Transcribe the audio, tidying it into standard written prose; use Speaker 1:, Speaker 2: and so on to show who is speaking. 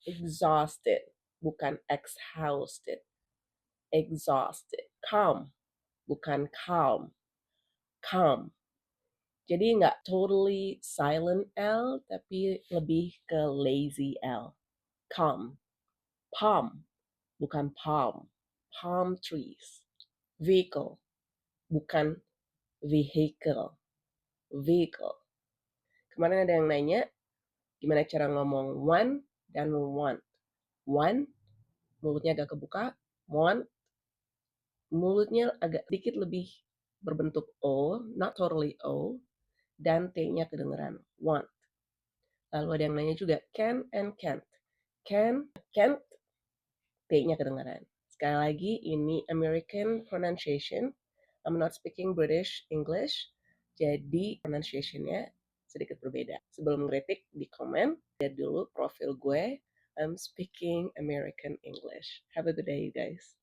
Speaker 1: Exhausted, bukan exhausted. Exhausted. Calm, bukan calm. Calm. Jadi nggak totally silent L, tapi lebih ke lazy L. Calm. Palm, bukan palm. Palm trees. Vehicle, bukan vehicle. Vehicle. Kemarin ada yang nanya, gimana cara ngomong one dan want. One, mulutnya agak kebuka. Want, mulutnya agak sedikit lebih berbentuk O, not totally O, dan T-nya kedengeran. Want. Lalu ada yang nanya juga, can and can't. Can, can't, T-nya kedengeran. Sekali lagi, ini American pronunciation. I'm not speaking British English, jadi pronunciation-nya sedikit berbeda. Sebelum ngeritik di komen, lihat dulu profil gue. I'm speaking American English. Have a good day, you guys.